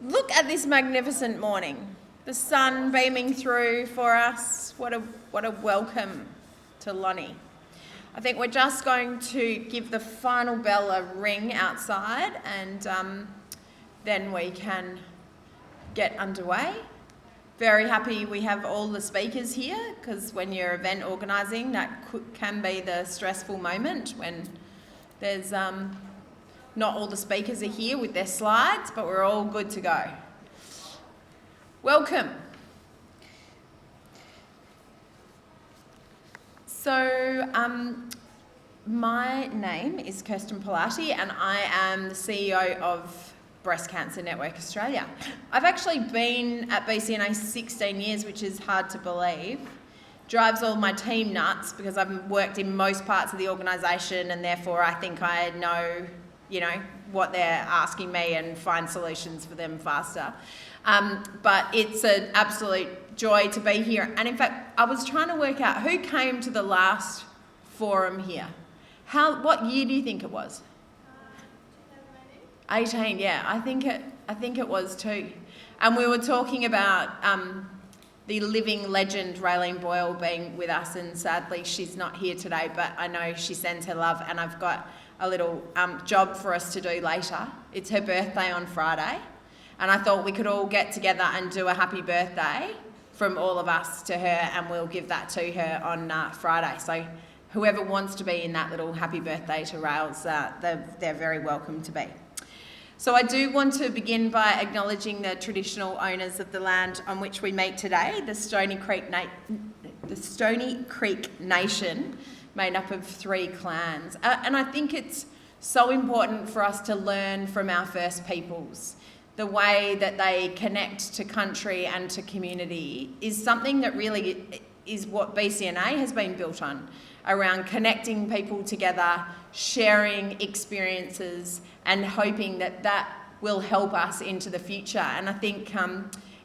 Look at this magnificent morning. The sun beaming through for us. What a welcome to Lonnie. I think we're just going to give the final bell a ring outside and then we can get underway. Very happy we have all the speakers here, because when you're event organising, that can be the stressful moment when there's not all the speakers are here with their slides, but we're all good to go. Welcome. So my name is Kirsten Pilati and I am the CEO of Breast Cancer Network Australia. I've actually been at BCNA 16 years, which is hard to believe. Drives all my team nuts because I've worked in most parts of the organisation and therefore I think I know, what they're asking me and find solutions for them faster. But it's an absolute joy to be here. And in fact, I was trying to work out who came to the last forum here. What year do you think it was? 18, yeah. I think it was too. And we were talking about the living legend Raylene Boyle being with us, and sadly she's not here today, but I know she sends her love, and I've got a little job for us to do later. It's her birthday on Friday, and I thought we could all get together and do a happy birthday from all of us to her, and we'll give that to her on Friday. So whoever wants to be in that little happy birthday to Rails, they're very welcome to be. So I do want to begin by acknowledging the traditional owners of the land on which we meet today, the Stony Creek Nation, made up of 3 clans. And I think it's so important for us to learn from our First Peoples. The way that they connect to country and to community is something that really is what BCNA has been built on, around connecting people together, sharing experiences, and hoping that that will help us into the future. And I think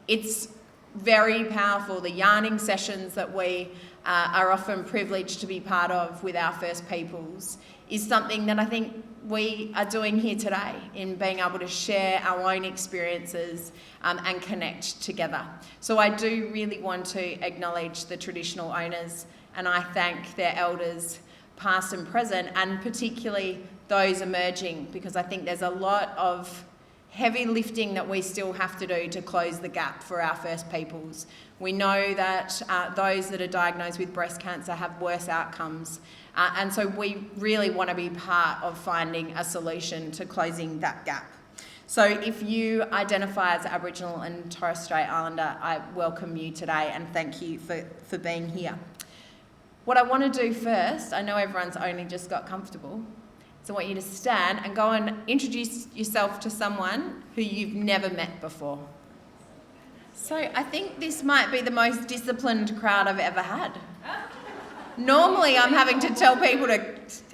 it's very powerful. The yarning sessions that we are often privileged to be part of with our First Peoples is something that I think we are doing here today, in being able to share our own experiences and connect together. So I do really want to acknowledge the traditional owners, and I thank their elders past and present, and particularly those emerging, because I think there's a lot of heavy lifting that we still have to do to close the gap for our First Peoples. We know that those that are diagnosed with breast cancer have worse outcomes, and so we really want to be part of finding a solution to closing that gap. So if you identify as Aboriginal and Torres Strait Islander, I welcome you today and thank you for being here. What I want to do first, I know everyone's only just got comfortable, so I want you to stand and go and introduce yourself to someone who you've never met before. So I think this might be the most disciplined crowd I've ever had. Normally I'm having to tell people to,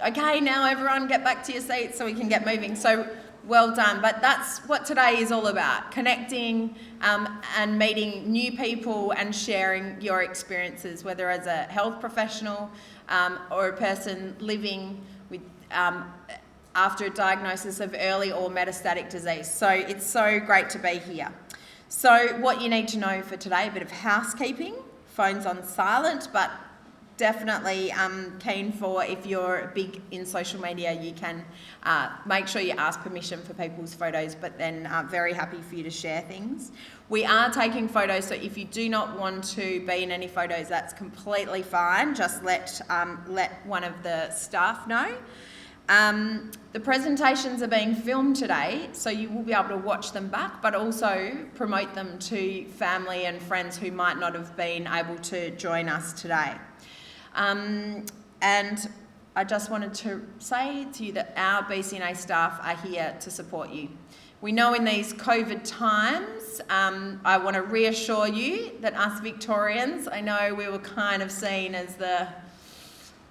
okay, now everyone get back to your seats so we can get moving. So well done. But that's what today is all about, connecting and meeting new people and sharing your experiences, whether as a health professional or a person living with after a diagnosis of early or metastatic disease. So it's so great to be here. So what you need to know for today, a bit of housekeeping, phones on silent, but definitely keen for, if you're big in social media, you can make sure you ask permission for people's photos, but then very happy for you to share things. We are taking photos, so if you do not want to be in any photos, that's completely fine. Just let one of the staff know. The presentations are being filmed today, so you will be able to watch them back, but also promote them to family and friends who might not have been able to join us today. And I just wanted to say to you that our BCNA staff are here to support you. We know in these COVID times, I want to reassure you that us Victorians, I know we were kind of seen as the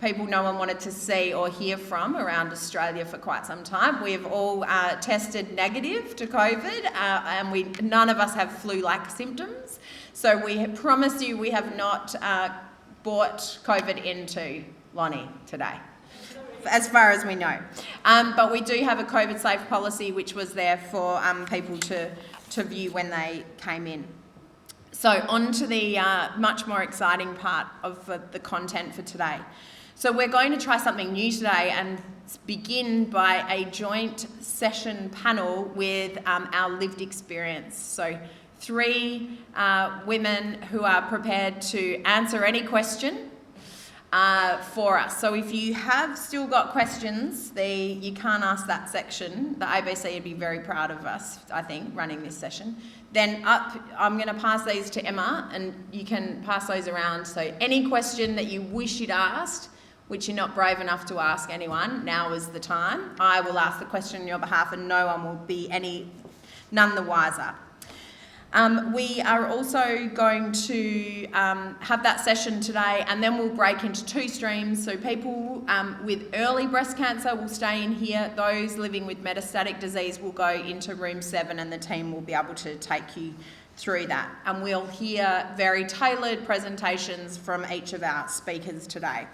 people no one wanted to see or hear from around Australia for quite some time. We've all tested negative to COVID and none of us have flu-like symptoms. So we promise you we have not brought COVID into Lonnie today. as far as we know. But we do have a COVID-safe policy which was there for people to view when they came in. So on to the much more exciting part of the content for today. So we're going to try something new today and begin by a joint session panel with our lived experience. So 3 women who are prepared to answer any question for us. So if you have still got questions, you can't ask that section. The ABC would be very proud of us, I think, running this session. Then I'm going to pass these to Emma, and you can pass those around. So any question that you wish you'd asked, which you're not brave enough to ask anyone, now is the time. I will ask the question on your behalf, and no one will be none the wiser. We are also going to have that session today, and then we'll break into 2 streams. So people with early breast cancer will stay in here. Those living with metastatic disease will go into room 7, and the team will be able to take you through that. And we'll hear very tailored presentations from each of our speakers today.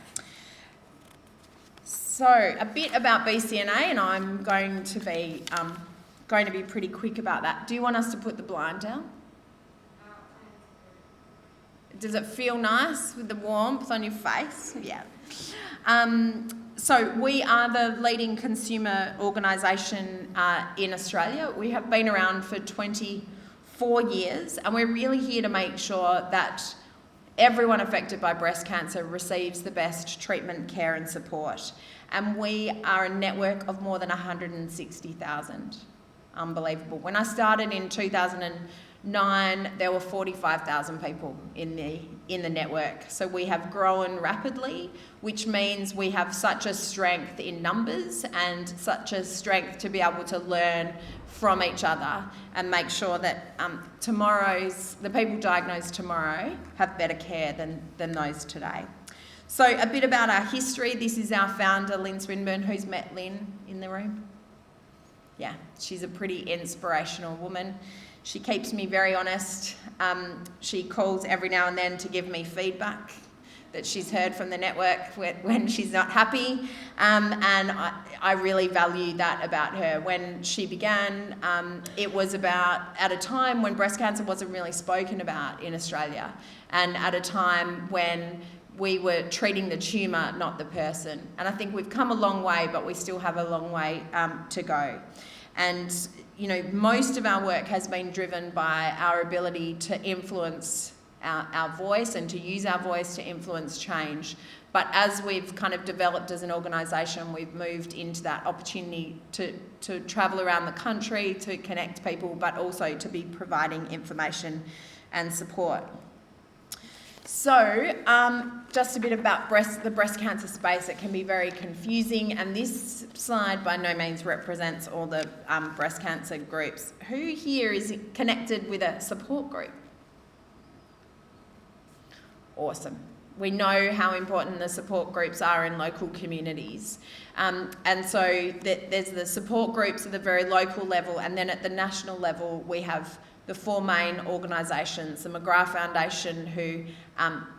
So a bit about BCNA, and I'm going to be pretty quick about that. Do you want us to put the blind down? Does it feel nice with the warmth on your face? Yeah. So we are the leading consumer organisation in Australia. We have been around for 24 years, and we're really here to make sure that everyone affected by breast cancer receives the best treatment, care and support. And we are a network of more than 160,000. Unbelievable. When I started in 2009, there were 45,000 people in the network. So we have grown rapidly, which means we have such a strength in numbers and such a strength to be able to learn from each other and make sure that the people diagnosed tomorrow have better care than those today. So a bit about our history. This is our founder, Lynn Swinburne. Who's met Lynn in the room? Yeah, she's a pretty inspirational woman. She keeps me very honest. She calls every now and then to give me feedback that she's heard from the network when she's not happy. And I really value that about her. When she began, it was at a time when breast cancer wasn't really spoken about in Australia, and at a time when we were treating the tumour, not the person. And I think we've come a long way, but we still have a long way to go. And, most of our work has been driven by our ability to influence our voice and to use our voice to influence change. But as we've kind of developed as an organisation, we've moved into that opportunity to travel around the country, to connect people, but also to be providing information and support. So, just a bit about the breast cancer space. It can be very confusing, and this slide by no means represents all the breast cancer groups. Who here is connected with a support group? Awesome. We know how important the support groups are in local communities. And so there's the support groups at the very local level, and then at the national level we have the 4 main organisations, the McGrath Foundation, who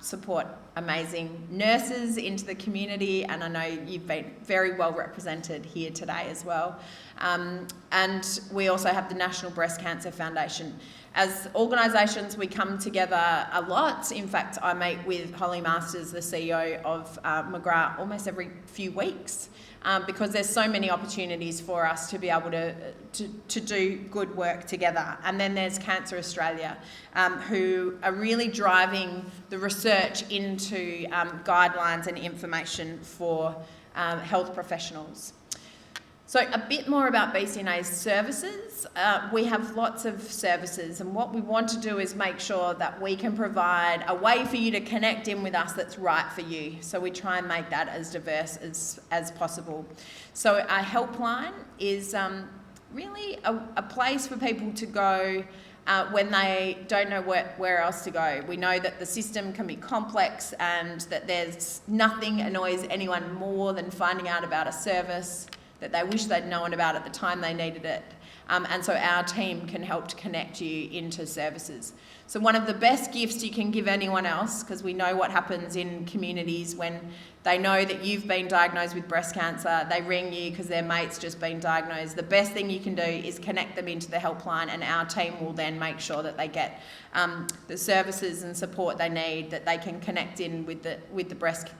support amazing nurses into the community, and I know you've been very well represented here today as well. And we also have the National Breast Cancer Foundation. As organisations, we come together a lot. In fact, I meet with Holly Masters, the CEO of McGrath, almost every few weeks. Because there's so many opportunities for us to be able to do good work together. And then there's Cancer Australia, who are really driving the research into guidelines and information for health professionals. So a bit more about BCNA's services. We have lots of services, and what we want to do is make sure that we can provide a way for you to connect in with us that's right for you. So we try and make that as diverse as possible. So our helpline is really a place for people to go when they don't know where else to go. We know that the system can be complex and that there's nothing annoys anyone more than finding out about a service that they wish they'd known about at the time they needed it. And so our team can help to connect you into services. So one of the best gifts you can give anyone else, because we know what happens in communities when they know that you've been diagnosed with breast cancer, they ring you because their mate's just been diagnosed. The best thing you can do is connect them into the helpline, and our team will then make sure that they get the services and support they need, that they can connect in with the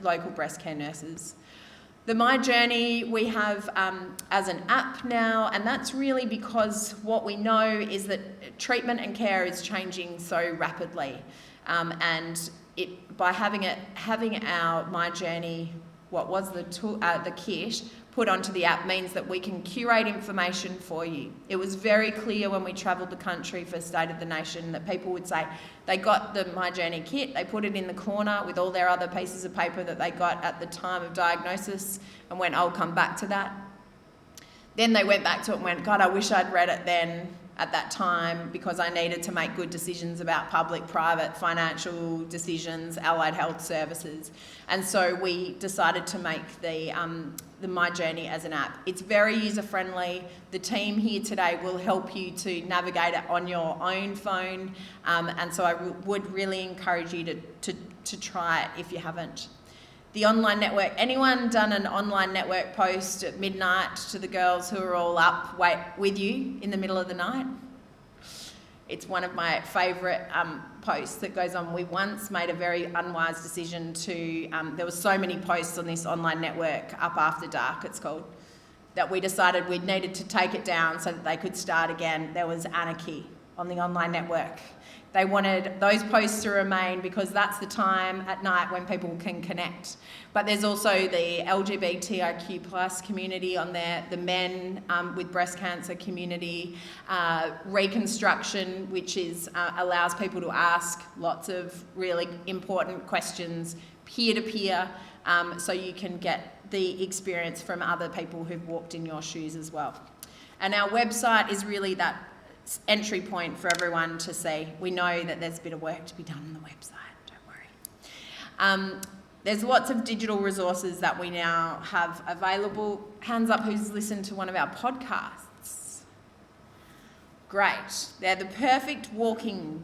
local breast care nurses. The My Journey we have as an app now, and that's really because what we know is that treatment and care is changing so rapidly, and by having our My Journey, what was the kit, put onto the app means that we can curate information for you. It was very clear when we travelled the country for State of the Nation that people would say they got the My Journey kit, they put it in the corner with all their other pieces of paper that they got at the time of diagnosis and went, I'll come back to that. Then they went back to it and went, God, I wish I'd read it then at that time because I needed to make good decisions about public, private, financial decisions, allied health services. And so we decided to make the My Journey as an app. It's very user-friendly. The team here today will help you to navigate it on your own phone. And so I would really encourage you to try it if you haven't. The online network, anyone done an online network post at midnight to the girls who are all up with you in the middle of the night? It's one of my favourite posts that goes on. We once made a very unwise decision to, there were so many posts on this online network, Up After Dark it's called, that we decided we needed to take it down so that they could start again. There was anarchy on the online network. They wanted those posts to remain because that's the time at night when people can connect. But there's also the LGBTIQ plus community on there, the men with breast cancer community, reconstruction, which is allows people to ask lots of really important questions peer-to-peer, so you can get the experience from other people who've walked in your shoes as well. And our website is really that entry point for everyone to see. We know that there's a bit of work to be done on the website, don't worry. There's lots of digital resources that we now have available. Hands up who's listened to one of our podcasts. Great. They're the perfect walking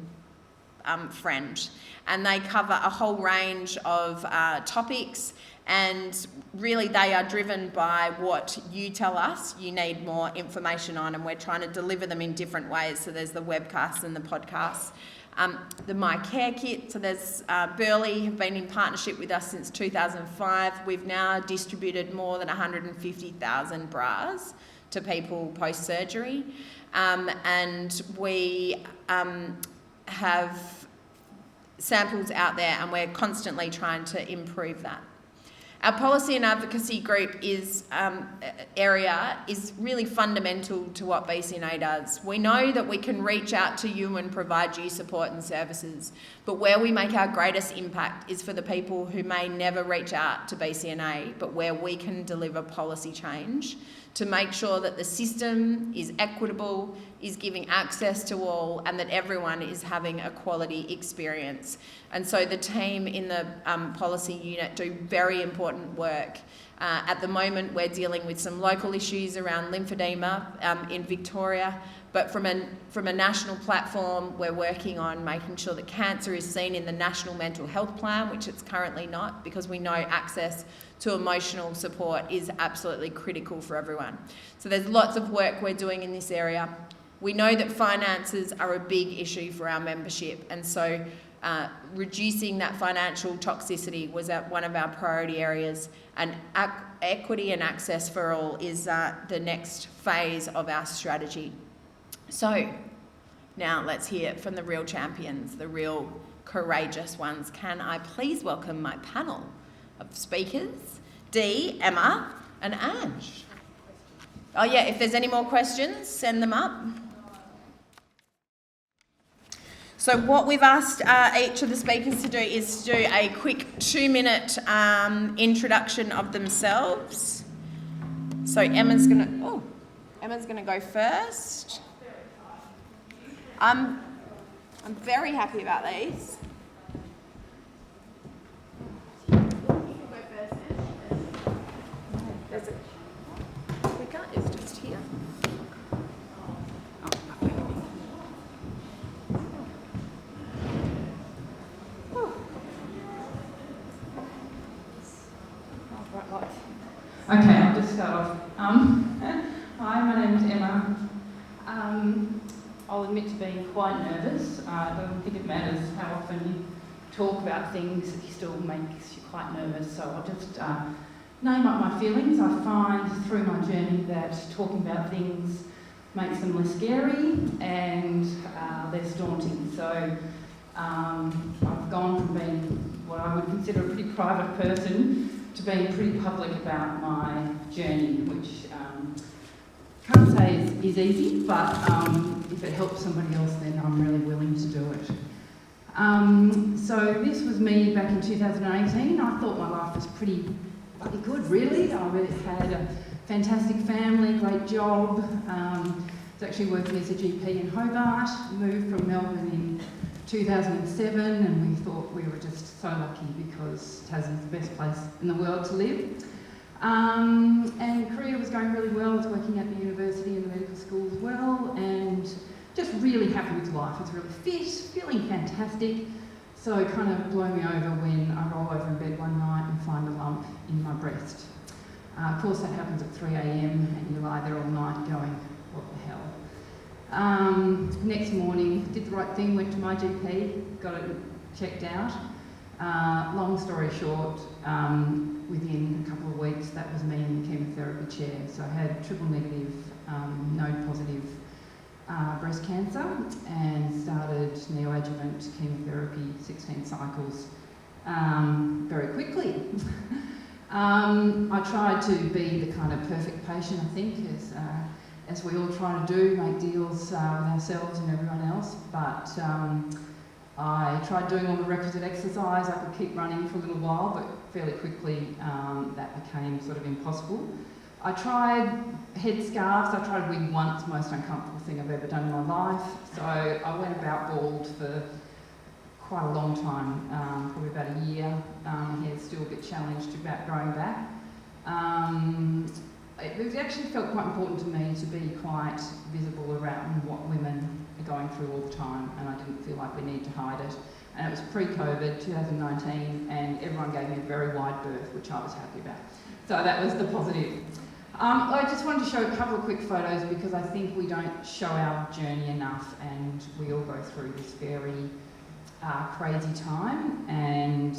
friend, and they cover a whole range of topics, and really they are driven by what you tell us you need more information on, and we're trying to deliver them in different ways. So there's the webcasts and the podcasts. The My Care Kit, so there's Burley have been in partnership with us since 2005. We've now distributed more than 150,000 bras to people post-surgery, and we have samples out there, and we're constantly trying to improve that. Our policy and advocacy group area is really fundamental to what BCNA does. We know that we can reach out to you and provide you support and services, but where we make our greatest impact is for the people who may never reach out to BCNA, but where we can deliver policy change to make sure that the system is equitable, is giving access to all, and that everyone is having a quality experience. And so the team in the policy unit do very important work. At the moment, we're dealing with some local issues around lymphedema in Victoria, but from a national platform, we're working on making sure that cancer is seen in the National Mental Health Plan, which it's currently not, because we know access to emotional support is absolutely critical for everyone. So there's lots of work we're doing in this area. We know that finances are a big issue for our membership, and so reducing that financial toxicity was one of our priority areas, and equity and access for all is the next phase of our strategy. So now let's hear from the real champions, the real courageous ones. Can I please welcome my panel of speakers, Dee, Emma and Ange. Oh yeah, if there's any more questions, send them up. So what we've asked each of the speakers to do is to do a quick 2-minute introduction of themselves. So Emma's gonna go first. I'm very happy about these. There's a quick here. Okay, I'll just start off. Hi, my name's Emma. I'll admit to being quite nervous. I don't think it matters how often you talk about things, it still makes you quite nervous. So I'll just name up my feelings. I find through my journey that talking about things makes them less scary and less daunting. So I've gone from being what I would consider a pretty private person to being pretty public about my journey, which can't say is easy, but if it helps somebody else, then I'm really willing to do it. So this was me back in 2018. I thought my life was pretty good, really. I really had a fantastic family, great job. I was actually working as a GP in Hobart, moved from Melbourne in 2007, and we thought we were just so lucky because Tasman's the best place in the world to live. And career was going really well. I was working at the university and the medical school as well, and just really happy with life. I was really fit, feeling fantastic. So it kind of blew me over when I roll over in bed one night and find a lump in my breast. Of course, that happens at 3 a.m. and you lie there all night going, what the hell? Next morning, did the right thing, went to my GP, got it checked out. Long story short, within a couple of weeks, that was me in the chemotherapy chair. So I had triple negative, node positive breast cancer and started neoadjuvant chemotherapy, 16 cycles, very quickly. I tried to be the kind of perfect patient, I think, as we all try to do, make deals with ourselves and everyone else, but I tried doing all the requisite exercise. I could keep running for a little while, but fairly quickly that became sort of impossible. I tried headscarves. I tried a wig once, most uncomfortable thing I've ever done in my life. So I went about bald for quite a long time, probably about a year. Hair's still a bit challenged about growing back. It actually felt quite important to me to be quite visible around what women are going through all the time, and I didn't feel like we needed to hide it. And it was pre-COVID, 2019, and everyone gave me a very wide berth, which I was happy about. So that was the positive. I just wanted to show a couple of quick photos because I think we don't show our journey enough, and we all go through this very crazy time, and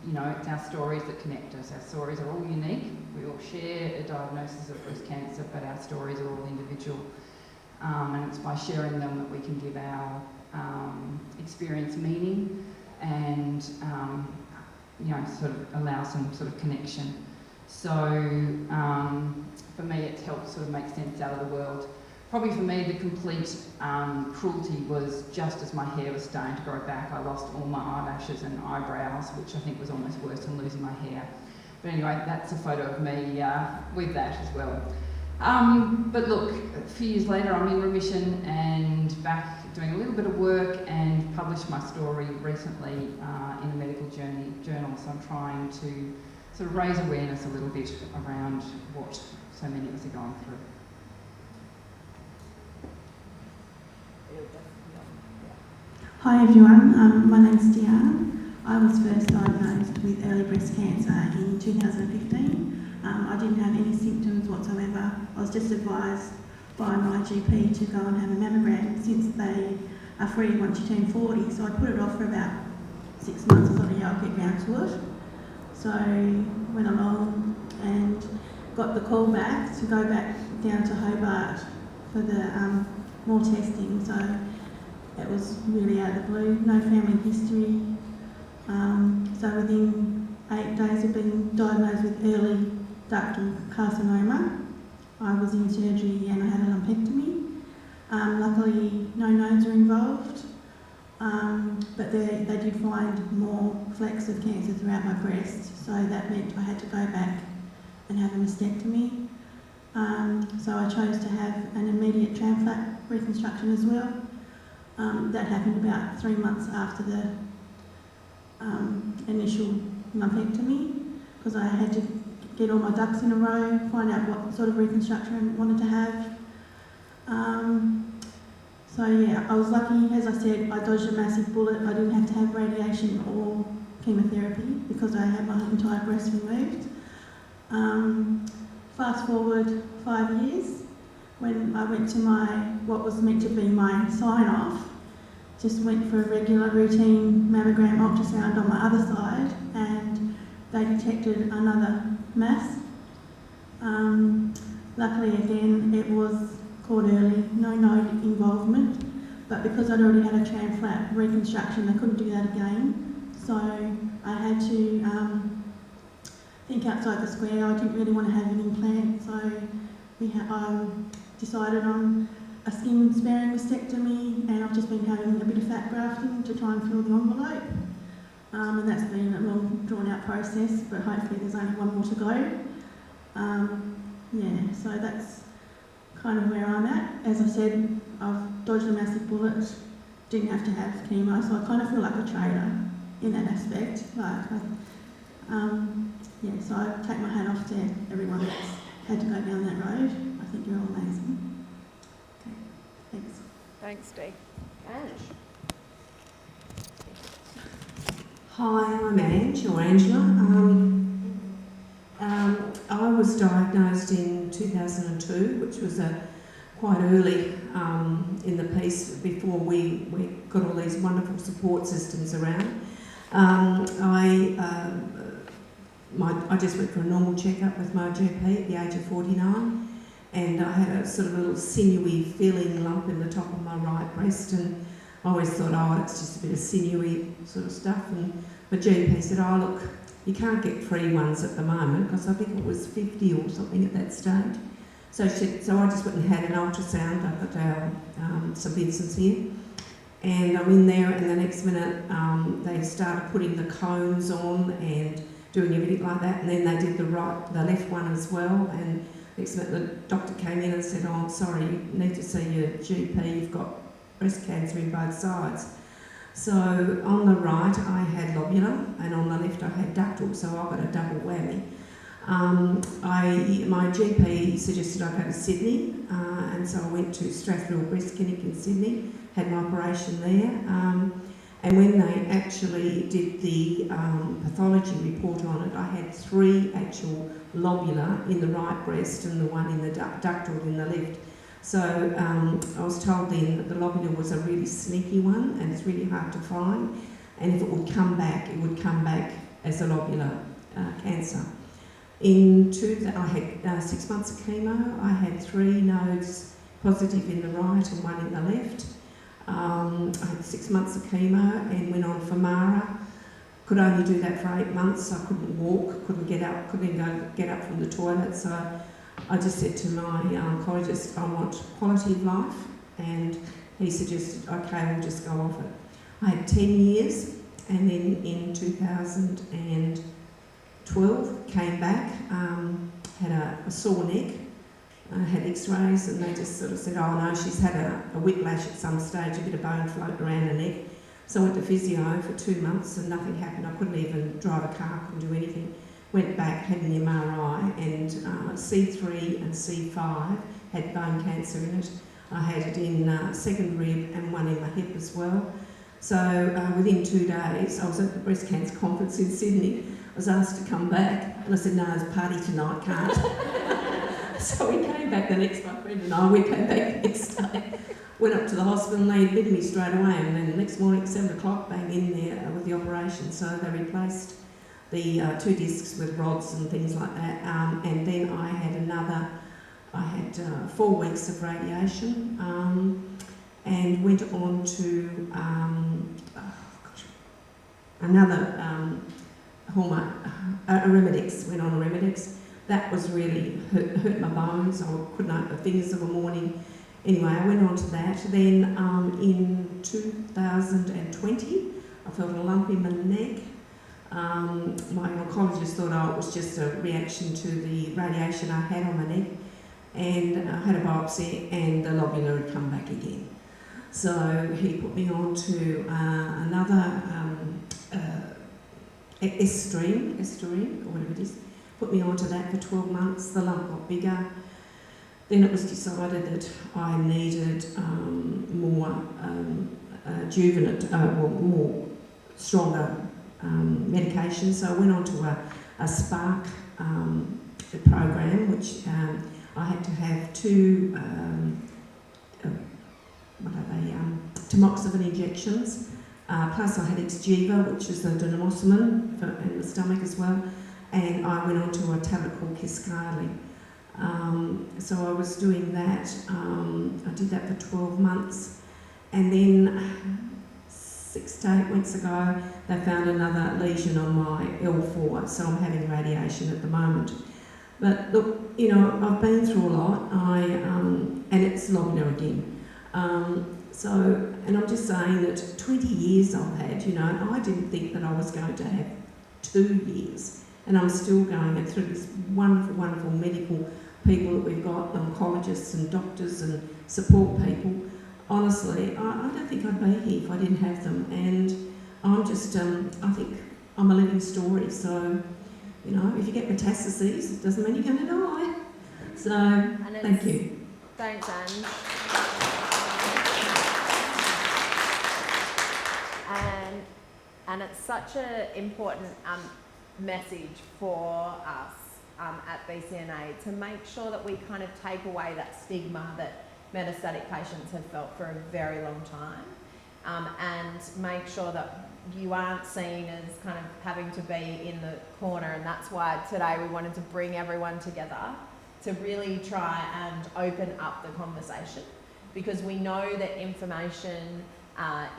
you know, it's our stories that connect us. Our stories are all unique. We all share a diagnosis of breast cancer, but our stories are all individual. And it's by sharing them that we can give our experience meaning and you know, sort of allow some sort of connection. So for me, it's helped sort of make sense out of the world. Probably for me, the complete cruelty was just as my hair was starting to grow back. I lost all my eyelashes and eyebrows, which I think was almost worse than losing my hair. But anyway, that's a photo of me with that as well. But look, a few years later, I'm in remission and back doing a little bit of work and published my story recently in a medical journal. So I'm trying to sort of raise awareness a little bit around what so many of us are going through. Hi everyone, my name's Deharne. I was first diagnosed with early breast cancer in 2015. I didn't have any symptoms whatsoever. I was just advised by my GP to go and have a mammogram since they are free once you turn 40. So I put it off for about 6 months. I thought, yeah, I'll get round to it. So went along and got the call back to go back down to Hobart for the more testing. So it was really out of the blue, no family history. So within 8 days of being diagnosed with early ductal carcinoma, I was in surgery and I had a lumpectomy. Luckily, no nodes were involved, but they did find more flecks of cancer throughout my breast, so that meant I had to go back and have a mastectomy. So I chose to have an immediate tram flap reconstruction as well. That happened about 3 months after the initial lumpectomy, because I had to get all my ducks in a row, find out what sort of reconstruction I wanted to have. So yeah, I was lucky, as I said, I dodged a massive bullet. I didn't have to have radiation or chemotherapy because I had my entire breast removed. Fast forward 5 years, when I went to what was meant to be my sign-off, just went for a regular routine mammogram ultrasound on my other side, and they detected another mass. Luckily again, it was caught early, no node involvement, but because I'd already had a tram flap reconstruction, they couldn't do that again. So I had to think outside the square. I didn't really want to have an implant, so I decided on a skin sparing mastectomy, and I've just been having a bit of fat grafting to try and fill the envelope. And that's been a long drawn out process, but hopefully there's only one more to go. Yeah, so that's kind of where I'm at. As I said, I've dodged a massive bullet, didn't have to have chemo, so I kind of feel like a traitor in that aspect. Yeah, so I take my hat off to everyone that's had to go down that road. I think you're all amazing. Okay, thanks. Thanks, Dee. Ange. Hi, I'm Ange, or Angela. I was diagnosed in 2002, which was quite early in the piece before we got all these wonderful support systems around. I just went for a normal checkup with my GP at the age of 49, and I had a sort of little sinewy feeling lump in the top of my right breast, and I always thought, oh, it's just a bit of sinewy sort of stuff. And my GP said, oh, look, you can't get free ones at the moment, because I think it was 50 or something at that stage. So I just went and had an ultrasound up at our St Vincent's here, and I'm in there, and the next minute they started putting the cones on and doing everything like that, and then they did the left one as well, and next minute the doctor came in and said, oh, I'm sorry, you need to see your GP, you've got breast cancer in both sides. So on the right I had lobular, and on the left I had ductal, so I got a double whammy. My GP suggested I go to Sydney, and so I went to Strathfield Breast Clinic in Sydney, had my operation there, and when they actually did the pathology report on it, I had 3 actual lobular in the right breast and the one in the ductal in the left. So I was told then that the lobular was a really sneaky one, and it's really hard to find, and if it would come back, it would come back as a lobular cancer. I had 6 months of chemo. I had 3 nodes positive in the right and 1 in the left. I had 6 months of chemo and went on for Mara. Could only do that for 8 months. I couldn't walk, couldn't get up, get up from the toilet. So I just said to my oncologist, I want quality of life, and he suggested, okay, we'll just go off it. I had 10 years, and then in 2012 came back, had a sore neck. I had x-rays, and they just sort of said, oh no, she's had a whiplash at some stage, a bit of bone floating around her neck. So I went to physio for 2 months and nothing happened. I couldn't even drive a car, couldn't do anything. Went back, had an MRI, and C3 and C5 had bone cancer in it. I had it in second rib and 1 in my hip as well. So within 2 days, I was at the breast cancer conference in Sydney. I was asked to come back, and I said, no, there's a party tonight, can't. So we came back the next, my friend and I, we came back the next day, went up to the hospital, and they admitted me straight away, and then the next morning at 7 o'clock, bang, in there with the operation. So they replaced the 2 discs with rods and things like that, and then I had 4 weeks of radiation, and went on to another hormone, Arimidex, went on Arimidex. That was really hurt my bones. I couldn't open my fingers of a morning. Anyway, I went on to that. Then in 2020, I felt a lump in my neck. My oncologist thought, oh, it was just a reaction to the radiation I had on my neck, and I had a biopsy, and the lobular had come back again. So he put me on to another Esterine, or whatever it is, put me onto that for 12 months. The lump got bigger. Then it was decided that I needed more more stronger medication. So I went on to a Spark program, which I had to have 2 tamoxifen injections. Plus I had Exgeva, which is the denosumab in the stomach as well. And I went on to a tablet called Kisqali. So I was doing that. I did that for 12 months. And then 6 to 8 weeks ago, they found another lesion on my L4. So I'm having radiation at the moment. But look, you know, I've been through a lot. And it's Linger again. And I'm just saying that 20 years I've had, you know, and I didn't think that I was going to have 2 years. And I'm still going through this wonderful, wonderful medical people that we've got, oncologists and doctors and support people. Honestly, I don't think I'd be here if I didn't have them. And I'm just, I think I'm a living story. So, you know, if you get metastases, it doesn't mean you're going to die. So, thank you. Thanks, Ange. And it's such an important message for us at BCNA to make sure that we kind of take away that stigma that metastatic patients have felt for a very long time, and make sure that you aren't seen as kind of having to be in the corner. And that's why today we wanted to bring everyone together to really try and open up the conversation, because we know that information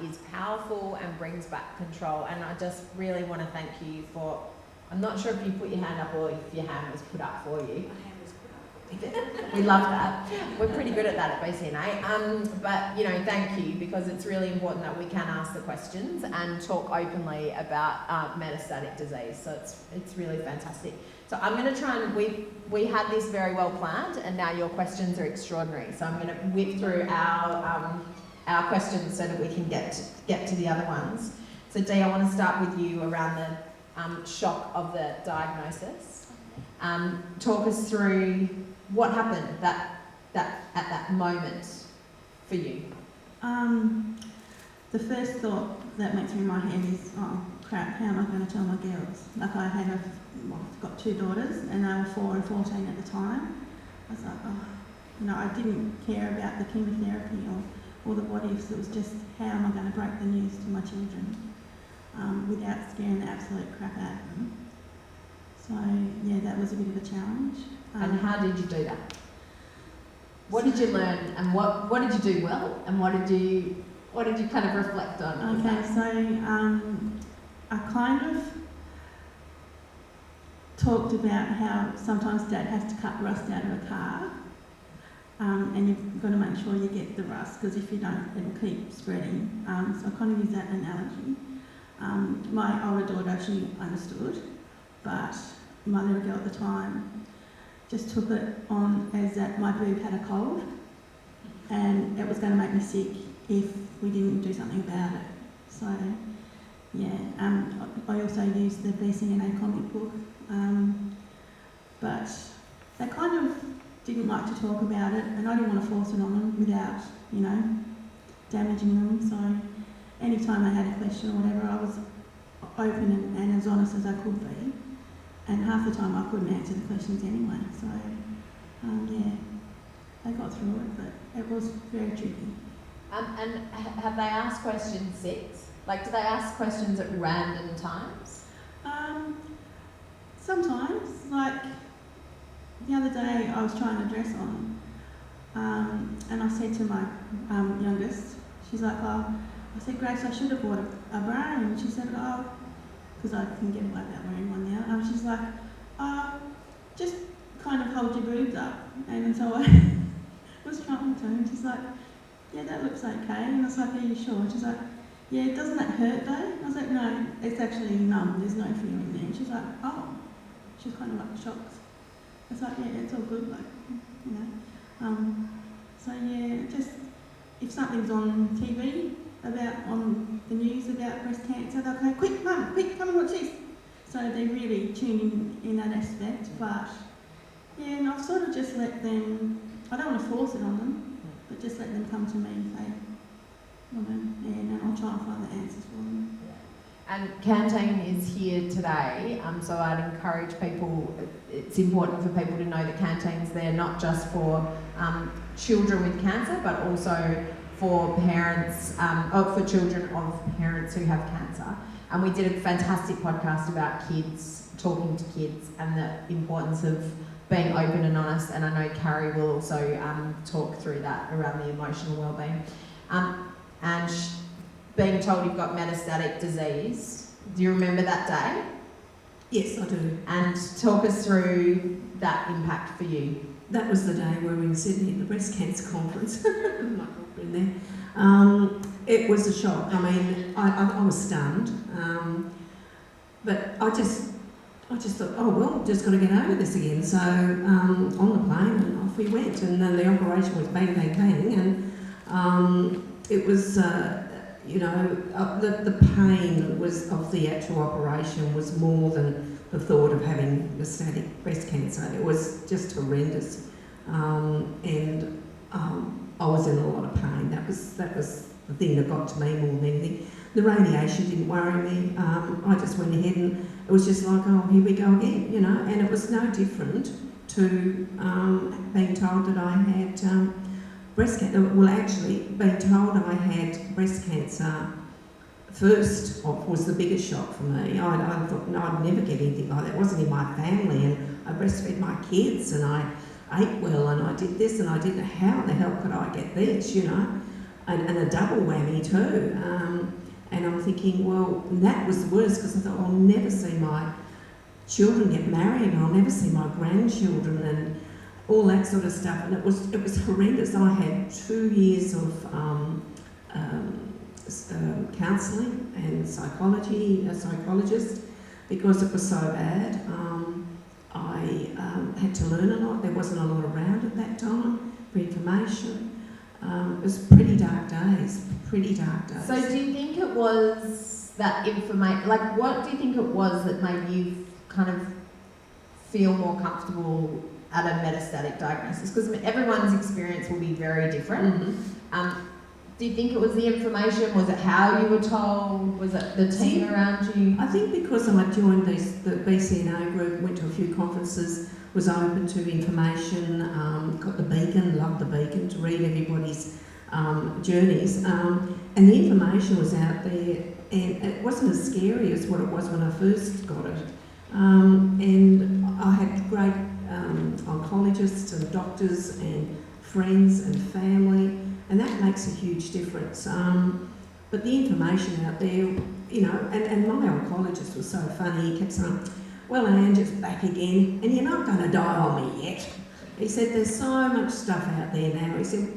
is powerful and brings back control. And I just really want to thank you for, I'm not sure if you put your hand up or if your hand was put up for you. My hand was put up. We love that. We're pretty good at that at BCNA. But, you know, thank you, because it's really important that we can ask the questions and talk openly about metastatic disease. So it's really fantastic. So I'm going to try and, we had this very well planned, and now your questions are extraordinary. So I'm going to whip through our questions so that we can get to the other ones. So Dee, I want to start with you around the shock of the diagnosis. Talk us through what happened at that moment for you. The first thought that went through my head is, oh crap, how am I going to tell my girls? Like I've got 2 daughters, and they were 4 and 14 at the time. I was like, oh, you know, I didn't care about the chemotherapy or the what ifs. It was just, how am I going to break the news to my children without scaring the absolute crap out of them. So yeah, that was a bit of a challenge. And how did you do that? What did you learn, and what did you do well, and what did you kind of reflect on? Okay, so I kind of talked about how sometimes Dad has to cut rust out of a car, and you've got to make sure you get the rust, because if you don't, it'll keep spreading. So I kind of use that analogy. My older daughter, she understood, but my little girl at the time just took it on as that my boob had a cold, and it was going to make me sick if we didn't do something about it. So, yeah, I also used the BCNA comic book, but they kind of didn't like to talk about it, and I didn't want to force it on them without, you know, damaging them. So anytime they had a question or whatever, I was open and as honest as I could be. And half the time I couldn't answer the questions anyway. So, yeah, they got through it, but it was very tricky. And have they asked question 6? Like, do they ask questions at random times? Sometimes, like the other day I was trying to dress on, and I said to my youngest, she's like, oh, I said, Grace, I should have bought a bra, and she said, oh, because I can get away without wearing one now. She's like, just kind of hold your boobs up. And so I was trying to, and she's like, yeah, that looks okay. And I was like, are you sure? And she's like, yeah, doesn't that hurt though? And I was like, no, it's actually numb, there's no feeling there. And she's like, oh. She's kind of like shocked. It's like, yeah, it's all good, like, you know. So yeah, just, if something's on TV, on the news about breast cancer, they'll go, quick, Mum, quick, come and watch this. So they're really tuned in that aspect. But yeah, and I've sort of just let them, I don't want to force it on them, but just let them come to me if they want to, and I'll try and find the answers for them. And Canteen is here today, so I'd encourage people, it's important for people to know that Canteen's there not just for children with cancer, but also for parents, or for children of parents who have cancer. And we did a fantastic podcast about kids, talking to kids, and the importance of being open and honest, and I know Carrie will also talk through that around the emotional wellbeing. And being told you've got metastatic disease, do you remember that day? Yes, I do. And talk us through that impact for you. That was the day we were in Sydney at the breast cancer conference. I've been there. It was a shock. I mean, I was stunned, but I just thought, oh well, just got to get over this again. So on the plane, and off we went, and then the operation was bang, bang, bang, and it was. The pain was of the actual operation was more than the thought of having metastatic breast cancer. It was just horrendous, and I was in a lot of pain. That was the thing that got to me more than anything. The radiation didn't worry me. I just went ahead, and it was just like, oh, here we go again, And it was no different to being told that I had. Breast cancer, well actually, being told I had breast cancer first off was the biggest shock for me. I thought, no, I'd never get anything like that. It wasn't in my family, and I breastfed my kids, and I ate well, and I did this, and I didn't know how in the hell could I get this, and a double whammy too. And I'm thinking, well, that was the worst, because I thought, I'll never see my children get married, and I'll never see my grandchildren, and all that sort of stuff, and it was horrendous. I had 2 years of counselling and a psychologist, because it was so bad. I had to learn a lot. There wasn't a lot around at that time for information. It was pretty dark days. So do you think it was that information, like what do you think it was that made you kind of feel more comfortable at a metastatic diagnosis? Because everyone's experience will be very different. Mm-hmm. Do you think it was the information? Was it how you were told? Was it the team around you? I think because I joined the BCNA group, went to a few conferences, was open to information, got the Beacon, loved the Beacon, to read everybody's journeys, and the information was out there, and it wasn't as scary as what it was when I first got it. And I had great oncologists and doctors and friends and family, and that makes a huge difference. But the information out there, and my oncologist was so funny. He kept saying, well, Ange, it's back again, and you're not going to die on me yet. He said, there's so much stuff out there now. He said,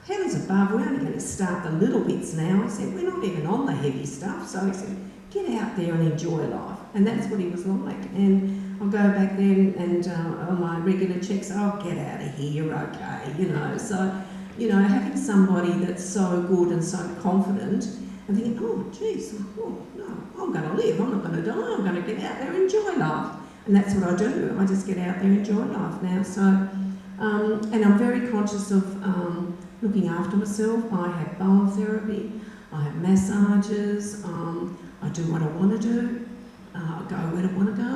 heavens above, we're only going to start the little bits now. He said, we're not even on the heavy stuff. So he said, get out there and enjoy life. And that's what he was like. And I'll go back there and on my regular checks, oh, get out of here, you're okay, So, having somebody that's so good and so confident and thinking, oh, geez, oh, no, I'm going to live, I'm not going to die, I'm going to get out there and enjoy life. And that's what I do. I just get out there and enjoy life now. So, and I'm very conscious of looking after myself. I have bowel therapy, I have massages, I do what I want to do, I go where I want to go.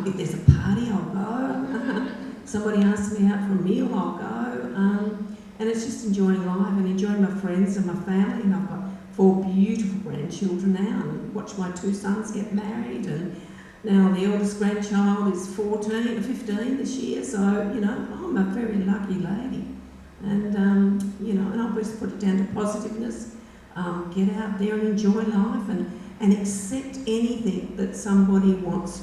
If there's a party, I'll go. Somebody asks me out for a meal, I'll go. And it's just enjoying life and enjoying my friends and my family. And I've got 4 beautiful grandchildren now, and watch my 2 sons get married. And now the eldest grandchild is 15 this year. So, I'm a very lucky lady. And, and I'll just put it down to positiveness. Get out there and enjoy life and accept anything that somebody wants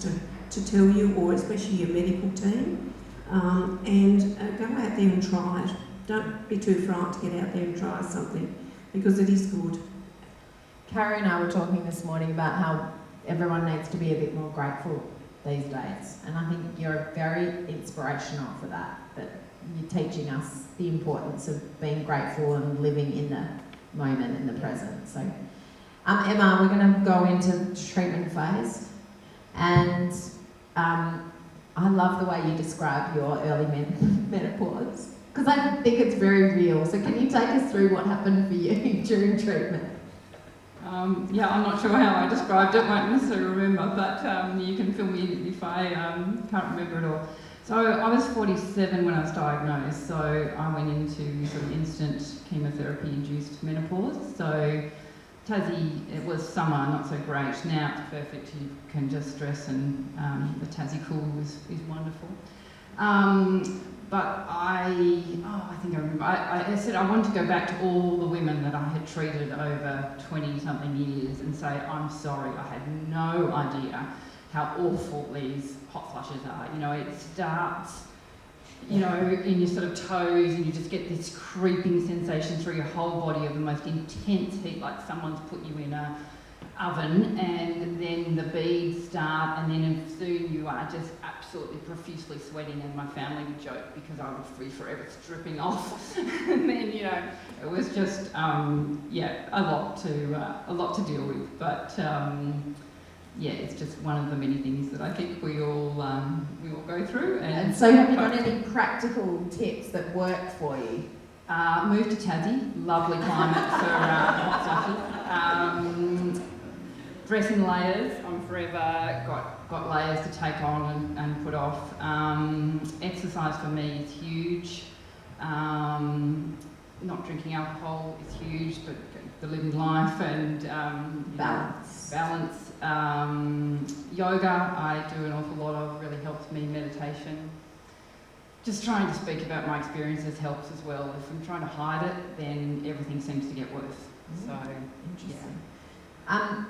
to tell you, or especially your medical team, and go out there and try it. Don't be too frightened to get out there and try something, because it is good. Carrie and I were talking this morning about how everyone needs to be a bit more grateful these days, and I think you're very inspirational for that you're teaching us the importance of being grateful and living in the moment, in the present. So, Emma, we're going to go into the treatment phase. And I love the way you describe your early menopause, because I think it's very real. So can you take us through what happened for you during treatment? Yeah, I'm not sure how I described it, won't necessarily remember, but you can fill me in if I can't remember it all. So I was 47 when I was diagnosed, so I went into sort of instant chemotherapy-induced menopause. So Tassie, it was summer, not so great. Now it's perfect, you can just dress, and the Tassie cool is wonderful. But I think I remember, I said I wanted to go back to all the women that I had treated over 20-something years and say, I'm sorry, I had no idea how awful these hot flushes are. You know, it starts, you know, in your sort of toes, and you just get this creeping sensation through your whole body of the most intense heat, like someone's put you in a oven, and then the beads start, and then soon you are just absolutely profusely sweating, and my family would joke because I would freeze forever, it's dripping off. And then, you know, it was just yeah, a lot to deal with, but yeah, it's just one of the many things that I think we all go through. And so have you got any practical tips that work for you? Moved to Tassie, lovely climate for hot flushes. Dress in layers, I'm forever got layers to take on and put off. Exercise for me is huge. Not drinking alcohol is huge, but the living life and Balance. Yoga, I do an awful lot of, really helps me. Meditation. Just trying to speak about my experiences helps as well. If I'm trying to hide it, then everything seems to get worse. So, interesting. Yeah.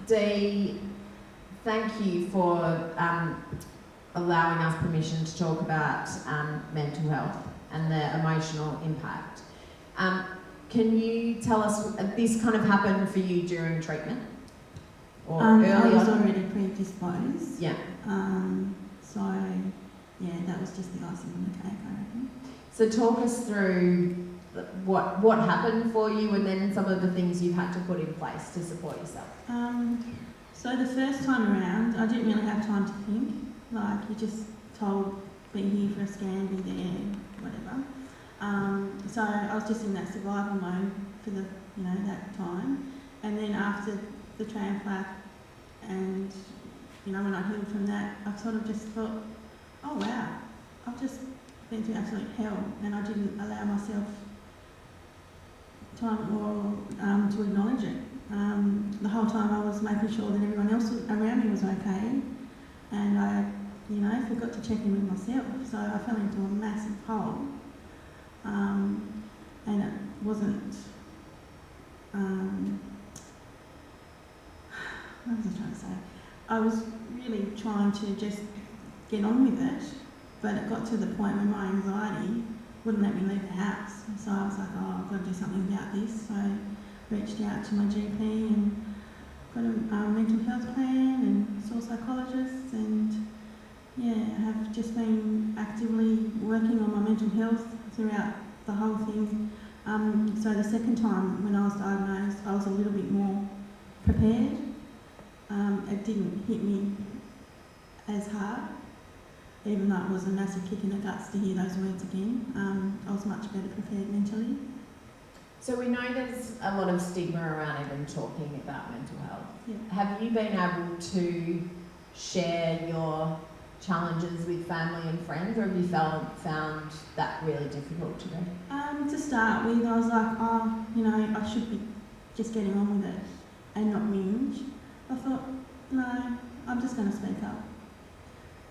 Dee, thank you for allowing us permission to talk about mental health and the emotional impact. Can you tell us, this kind of happened for you during treatment? Or early I was on? already predisposed. Yeah. So, yeah, that was just the icing on the cake, I reckon. So talk us through what happened for you, and then some of the things you've had to put in place to support yourself. So the first time around, I didn't really have time to think. Like, you just told, be here for a scan, be there, whatever. So I was just in that survival mode for the, you know, that time. And then after the transplant, and, you know, when I healed from that, I sort of just thought, oh wow, I've just been through absolute hell, and I didn't allow myself time or to acknowledge it. The whole time I was making sure that everyone else around me was okay, and I, you know, forgot to check in with myself. So I fell into a massive hole, and it wasn't. What was I trying to say? I was really trying to just get on with it, but it got to the point where my anxiety wouldn't let me leave the house. So I was like, oh, I've got to do something about this. So I reached out to my GP and got a mental health plan and saw psychologists, and yeah, I have just been actively working on my mental health throughout the whole thing. So the second time when I was diagnosed, I was a little bit more prepared. It didn't hit me as hard, even though it was a massive kick in the guts to hear those words again. I was much better prepared mentally. So we know there's a lot of stigma around even talking about mental health. Yeah. Have you been able to share your challenges with family and friends, or have you found that really difficult to do? To start with, I was like, oh, you know, I should be just getting on with it and not whinge. I thought, no, I'm just going to speak up.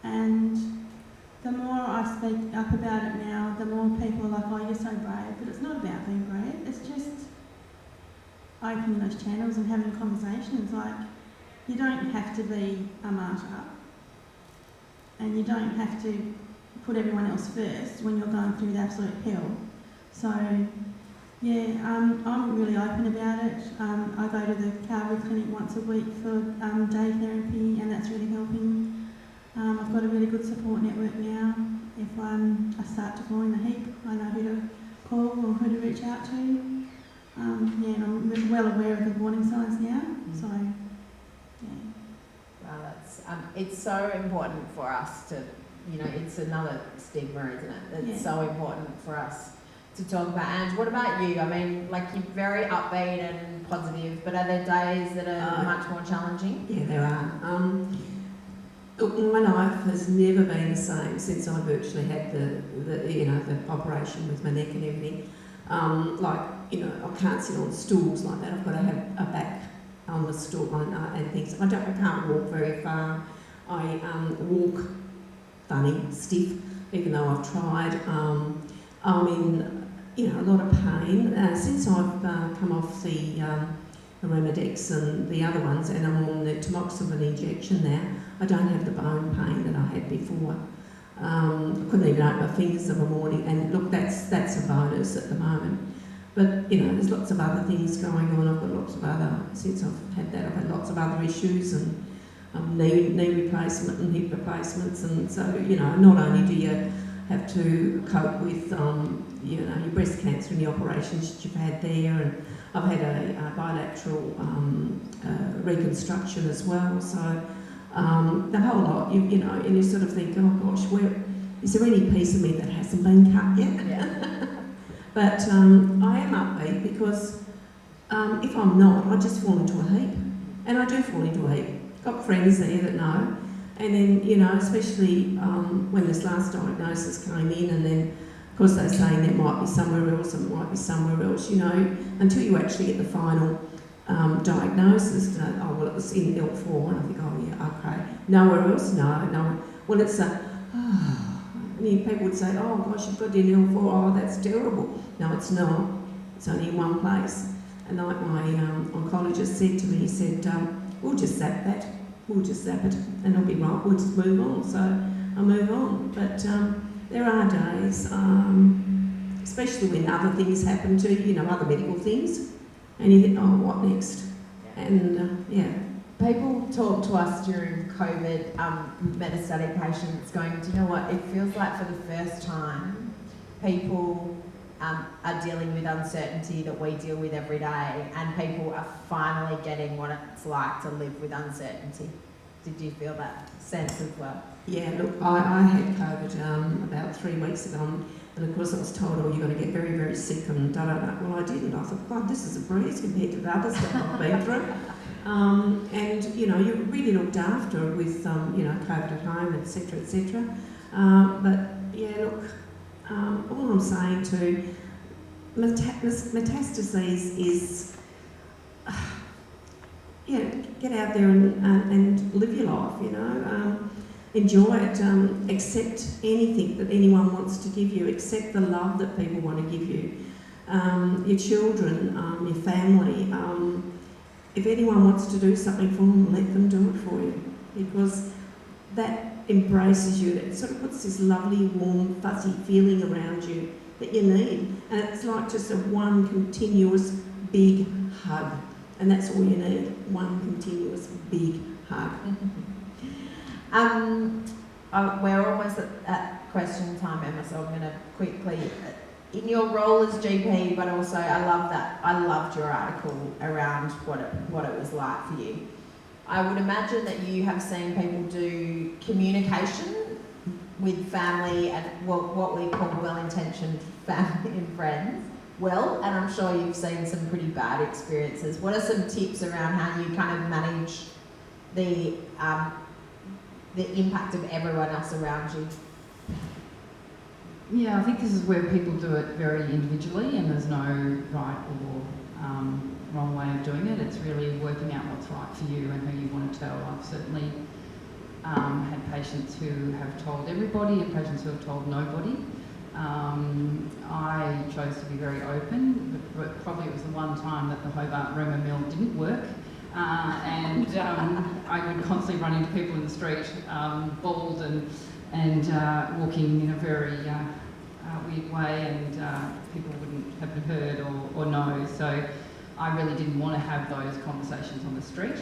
And the more I speak up about it now, the more people are like, oh, you're so brave. But it's not about being brave, it's just opening those channels and having conversations. Like, you don't have to be a martyr, and you don't have to put everyone else first when you're going through the absolute hell. So, yeah, I'm really open about it. I go to the Calvary Clinic once a week for day therapy, and that's really helping. I've got a really good support network now. If I start to fall in the heap, I know who to call or who to reach out to. Yeah, and I'm well aware of the warning signs now, so, yeah. That's it's so important for us to, you know, it's another stigma, isn't it? It's so important for us to talk about. And what about you? I mean, like, you're very upbeat and positive, but are there days that are much more challenging? Yeah, there are. Look, my life has never been the same since I virtually had the operation with my neck and everything. Like, you know, I can't sit on stools like that. I've got to have a back on the stool and things. I can't walk very far. I walk funny, stiff, even though I've tried. I'm in, you know, a lot of pain. Since I've come off the Remedex and the other ones, and I'm on the tamoxifen injection now, I don't have the bone pain that I had before. I couldn't even open my fingers in the morning, and look, that's a bonus at the moment. But, you know, there's lots of other things going on. I've got lots of other, since I've had that, I've had lots of other issues, and knee replacement and hip replacements, and so, you know, not only do you have to cope with, you know, your breast cancer and the operations that you've had there, and I've had a bilateral reconstruction as well, so the whole lot, you know, and you sort of think, oh gosh, is there any piece of me that hasn't been cut yet? Yeah. But I am upbeat because if I'm not, I just fall into a heap, and I do fall into a heap. Got friends there that know, and then, you know, especially when this last diagnosis came in, and then of course they're saying that might be somewhere else, and it might be somewhere else, you know, until you actually get the final diagnosis. Oh, well, it was in L4, and I think, oh yeah, okay. Nowhere else? No. Well, it's and people would say, oh gosh, you've got in L4, oh, that's terrible. No, it's not. It's only in one place. And like my oncologist said to me, he said, we'll just zap that. We'll just zap it, and it'll be right. We'll just move on. So I move on. But there are days, especially when other things happen to you, you know, other medical things, and you think, oh, what next? And yeah. People talk to us during COVID, metastatic patients, going, do you know what, it feels like for the first time people are dealing with uncertainty that we deal with every day, and people are finally getting what it's like to live with uncertainty. Did you feel that sense as well? Yeah, look, I had COVID about 3 weeks ago, and of course I was told, oh, you're going to get very, very sick and da-da-da. Well, I didn't. I thought, God, this is a breeze compared to the other stuff I've been through. And, you know, you're really looked after with, you know, COVID at home, etc., etc. But, yeah, look, all I'm saying to metastases is, yeah, get out there and live your life, you know. Enjoy it, accept anything that anyone wants to give you, accept the love that people want to give you. Your children, your family, if anyone wants to do something for them, let them do it for you, because that embraces you. It sort of puts this lovely, warm, fuzzy feeling around you that you need. And it's like just a one continuous big hug. And that's all you need, one continuous big hug. We're almost at question time, Emma, so I'm going to quickly, in your role as GP, but also I loved your article around what it was like for you. I would imagine that you have seen people do communication with family and what we call well-intentioned family and friends well, and I'm sure you've seen some pretty bad experiences. What are some tips around how you kind of manage the impact of everyone else around you? Yeah, I think this is where people do it very individually, and there's no right or wrong way of doing it. It's really working out what's right for you and who you want to tell. I've certainly had patients who have told everybody and patients who have told nobody. I chose to be very open, but probably it was the one time that the Hobart rumour mill didn't work. And I would constantly run into people in the street, bald and walking in a very weird way, and people wouldn't have heard or know. So I really didn't want to have those conversations on the street.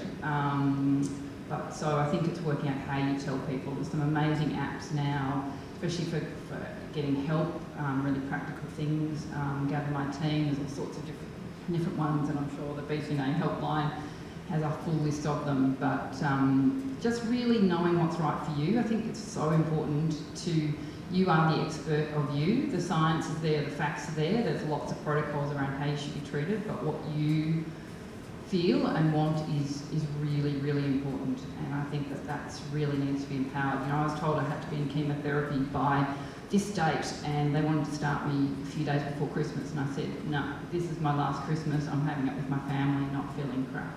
But so I think it's working out how you tell people. There's some amazing apps now, especially for getting help, really practical things. Gather My Team, there's all sorts of different ones, and I'm sure the BCNA helpline has a full list of them, but just really knowing what's right for you. I think it's so important you are the expert of you. The science is there, the facts are there. There's lots of protocols around how you should be treated, but what you feel and want is really, really important. And I think that's really needs to be empowered. You know, I was told I had to be in chemotherapy by this date, and they wanted to start me a few days before Christmas, and I said, no, this is my last Christmas. I'm having it with my family, not feeling crap.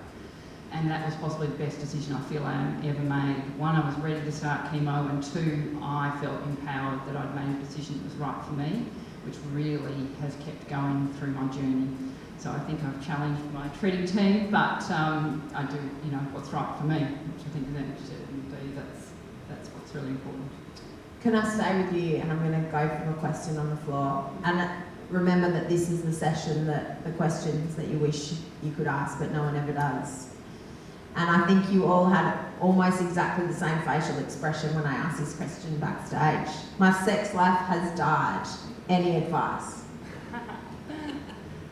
And that was possibly the best decision I feel I ever made. One, I was ready to start chemo, and two, I felt empowered that I'd made a decision that was right for me, which really has kept going through my journey. So I think I've challenged my treating team, but I do, you know, what's right for me, which I think is indeed that's what's really important. Can I stay with you? And I'm going to go from a question on the floor. And remember that this is the session that the questions that you wish you could ask, but no one ever does. And I think you all had almost exactly the same facial expression when I asked this question backstage. My sex life has died. Any advice?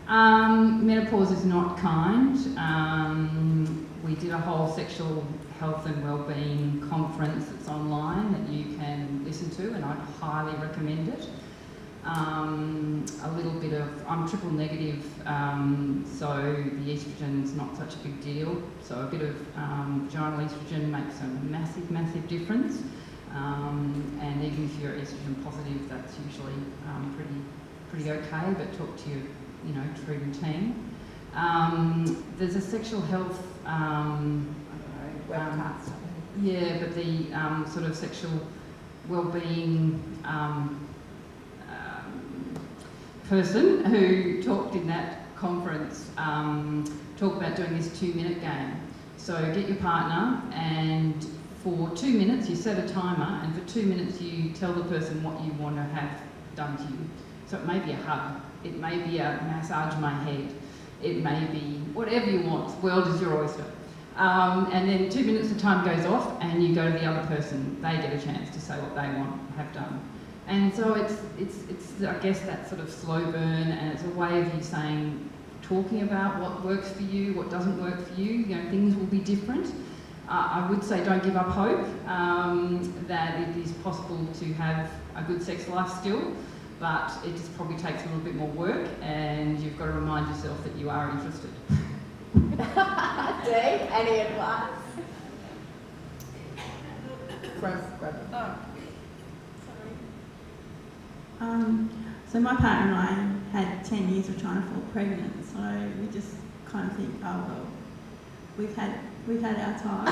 Menopause is not kind. We did a whole sexual health and wellbeing conference that's online that you can listen to, and I'd highly recommend it. A little bit of, I'm triple negative, so the estrogen's not such a big deal. So a bit of vaginal estrogen makes a massive, massive difference. And even if you're estrogen positive, that's usually pretty okay, but talk to your treating team. There's a sexual health Webcast. Yeah, but the sort of sexual wellbeing person who talked in that conference talked about doing this 2-minute game. So get your partner, and for 2 minutes you set a timer, and for 2 minutes you tell the person what you want to have done to you. So it may be a hug, it may be a massage my head, it may be whatever you want. The world is your oyster. And then 2 minutes the time goes off, and you go to the other person. They get a chance to say what they want to have done. And so it's I guess that sort of slow burn, and it's a way of you talking about what works for you, what doesn't work for you. You know, things will be different. I would say don't give up hope that it is possible to have a good sex life still, but it just probably takes a little bit more work, and you've got to remind yourself that you are interested. Dee, any advice? So my partner and I had 10 years of trying to fall pregnant, so we just kind of think, oh well, we've had our time.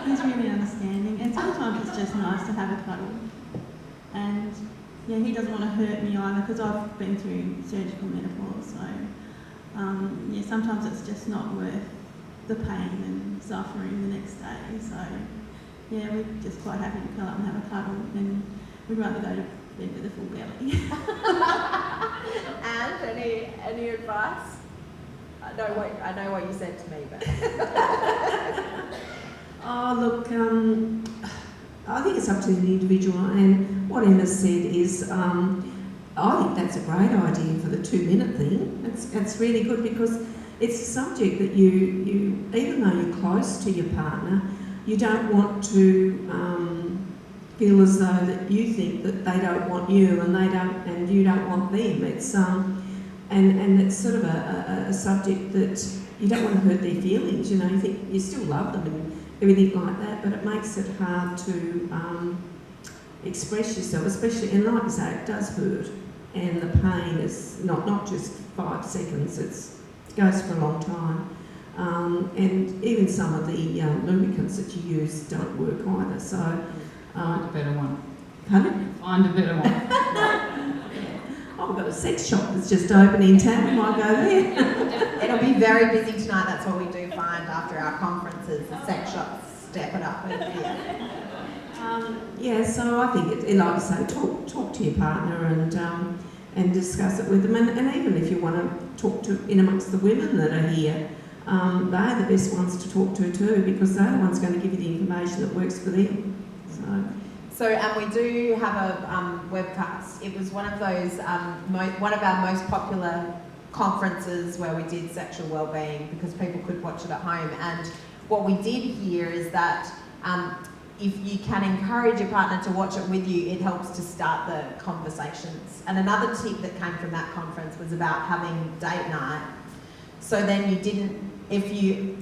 He's really understanding, and sometimes it's just nice to have a cuddle. And yeah, he doesn't want to hurt me either, because I've been through surgical menopause, so yeah, sometimes it's just not worth the pain and suffering the next day. So yeah, we're just quite happy to curl up and have a cuddle, and we'd rather go to bed with a full belly. And any advice? I know what you said to me, but Oh, look, I think it's up to the individual, and what Emma said is, I think that's a great idea for the 2-minute thing. It's really good, because it's a subject that you even though you're close to your partner, you don't want to feel as though that you think that they don't want you, and you don't want them. It's and it's sort of a subject that you don't want to hurt their feelings. You know, you think you still love them and everything like that, but it makes it hard to express yourself, especially, and like I say, it does hurt, and the pain is not just 5 seconds, it goes for a long time. And even some of the lubricants that you use don't work either, so... Find a better one. Pardon? Find a better one. Oh, we've got a sex shop that's just opened in town, we might go there. it'll be very busy tonight. That's what we do find after our conferences. The sex shops step it up with Yeah, so I think, like I say, talk to your partner and discuss it with them. And even if you want to talk to in amongst the women that are here, they're the best ones to talk to too, because they're the ones going to give you the information that works for them. So, and we do have a webcast. It was one of those, one of our most popular conferences where we did sexual wellbeing because people could watch it at home. And what we did here is that if you can encourage your partner to watch it with you, it helps to start the conversations. And another tip that came from that conference was about having date night. So then you didn't, if you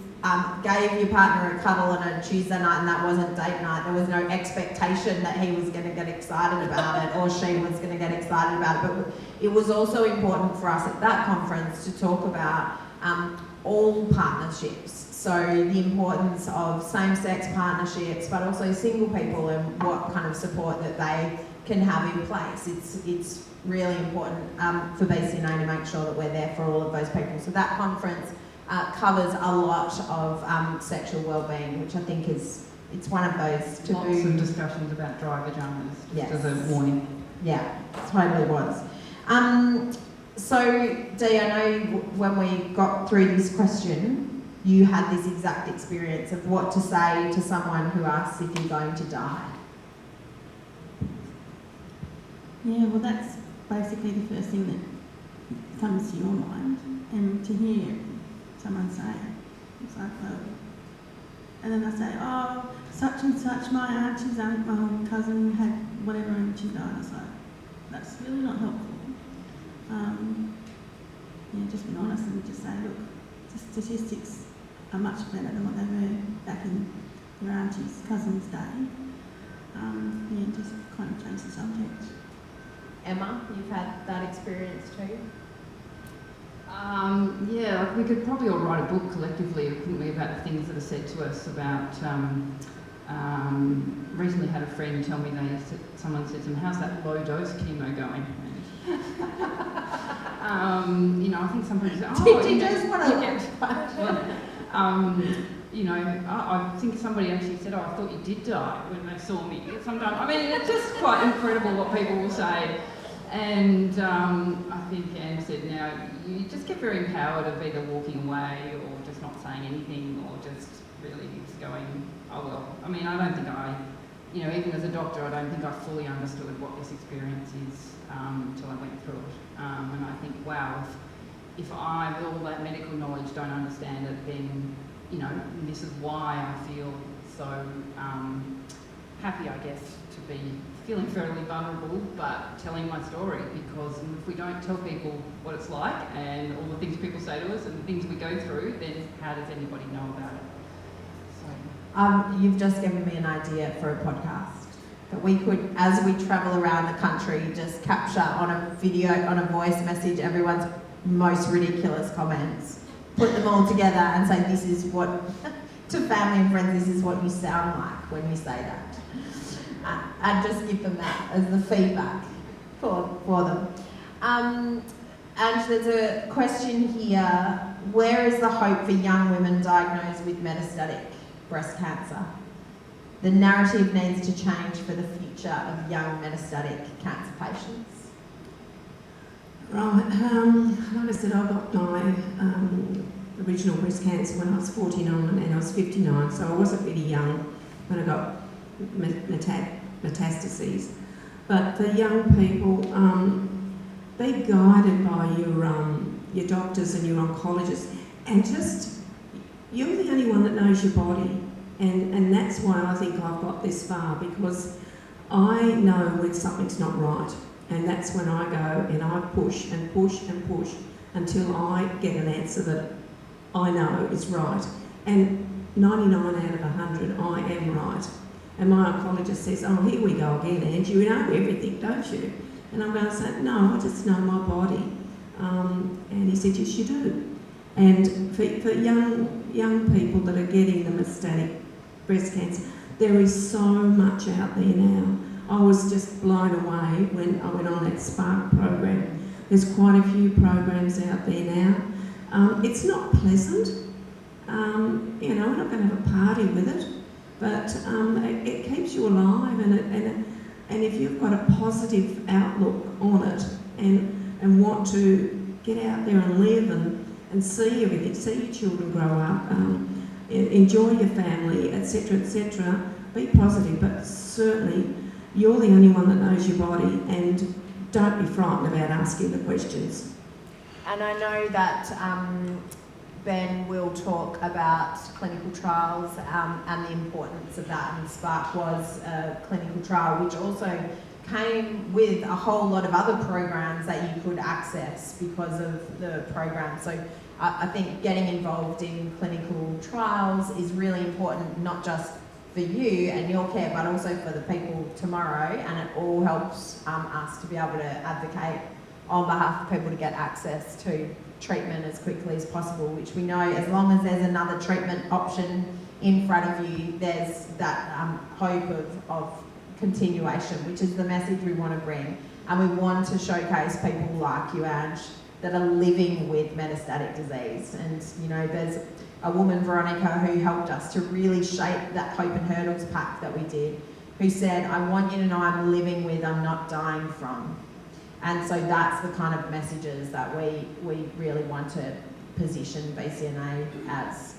gave your partner a cuddle on a Tuesday night and that wasn't date night, there was no expectation that he was going to get excited about it or she was going to get excited about it. But it was also important for us at that conference to talk about all partnerships. So the importance of same-sex partnerships, but also single people and what kind of support that they can have in place. It's really important for BCNA to make sure that we're there for all of those people. So that conference covers a lot of sexual wellbeing, which I think it's one of those taboo. Lots of discussions about driver jumpers, just as a warning. Yeah, totally was. So Dee, I know when we got through this question, you had this exact experience of what to say to someone who asks if you're going to die. Yeah, well, that's basically the first thing that comes to your mind. And to hear someone say it, it's like, well, and then I say, oh, such and such, my auntie's aunt, my cousin had whatever and she died. It's like, that's really not helpful. Yeah, just be honest and just say, look, the statistics are much better than what they were back in your auntie's cousin's day. Yeah, just kind of change the subject. Emma, you've had that experience too? Yeah, like we could probably all write a book collectively, couldn't we, about the things that are said to us about, recently had a friend tell me someone said to them, how's that low dose chemo going? You know, I think some people say, oh, Did you just want to you know, I think somebody actually said, oh, I thought you did die when they saw me. Sometimes, I mean, it's just quite incredible what people will say. And I think Anne said now, you just get very empowered of either walking away or just not saying anything or just really just going, oh well. I mean, I don't think you know, even as a doctor, I don't think I fully understood what this experience is until I went through it. And I think, wow, if I, with all that medical knowledge, don't understand it, then, you know, this is why I feel so happy, I guess, to be feeling fairly vulnerable, but telling my story, because if we don't tell people what it's like and all the things people say to us and the things we go through, then how does anybody know about it? So. You've just given me an idea for a podcast that we could, as we travel around the country, just capture on a video, on a voice message, everyone's most ridiculous comments, put them all together and say, this is what, to family and friends, this is what you sound like when you say that. And just give them that as the feedback for them. And there's a question here, where is the hope for young women diagnosed with metastatic breast cancer? The narrative needs to change for the future of young metastatic cancer patients. Right, like I said, I got my original breast cancer when I was 49 and I was 59, so I wasn't really young when I got metastases. But for young people, be guided by your doctors and your oncologists, and just, you're the only one that knows your body. And that's why I think I've got this far, because I know when something's not right, and that's when I go and I push and push and push until I get an answer that I know is right. And 99 out of 100, I am right. And my oncologist says, oh, here we go again, Angie, you know everything, don't you? And I'm going to say, no, I just know my body. And he said, yes, you do. And for young people that are getting the metastatic breast cancer, there is so much out there now. I was just blown away when I went on that Spark program. There's quite a few programs out there now. It's not pleasant. You know, we're not going to have a party with it, but it keeps you alive, and if you've got a positive outlook on it and want to get out there and live and see everything, see your children grow up, enjoy your family, etc., be positive, but certainly you're the only one that knows your body, and don't be frightened about asking the questions. And I know that Ben will talk about clinical trials and the importance of that, and Spark was a clinical trial which also came with a whole lot of other programs that you could access because of the program. So I think getting involved in clinical trials is really important, not just for you and your care, but also for the people tomorrow, and it all helps us to be able to advocate on behalf of people to get access to treatment as quickly as possible, which we know as long as there's another treatment option in front of you, there's that hope of continuation, which is the message we want to bring. And we want to showcase people like you, Ange, that are living with metastatic disease. And, you know, there's a woman, Warnecke, who helped us to really shape that Hope and Hurdles pack that we did, who said, I want you to know I'm living with, I'm not dying from. And so that's the kind of messages that we really want to position BCNA as.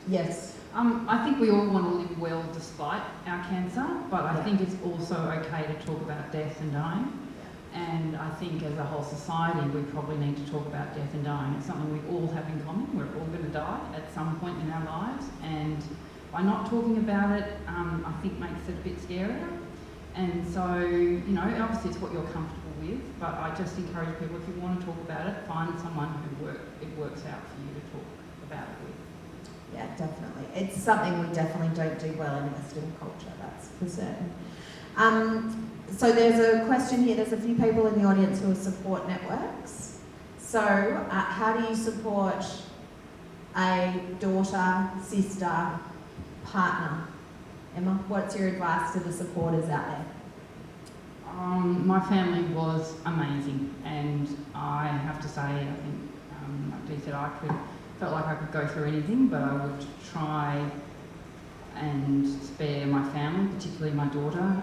Yes? I think we all want to live well despite our cancer, but I think it's also okay to talk about death and dying. And I think as a whole society, we probably need to talk about death and dying. It's something we all have in common. We're all going to die at some point in our lives. And by not talking about it, I think makes it a bit scarier. And so, you know, obviously it's what you're comfortable with, but I just encourage people, if you want to talk about it, find someone who it works out for you to talk about it with. Yeah, definitely. It's something we definitely don't do well in Western culture, that's for certain. So there's a question here, there's a few people in the audience who are support networks. So how do you support a daughter, sister, partner? Emma, what's your advice to the supporters out there? My family was amazing, and I have to say, I think, like Dee said, felt like I could go through anything, but I would try and spare my family, particularly my daughter.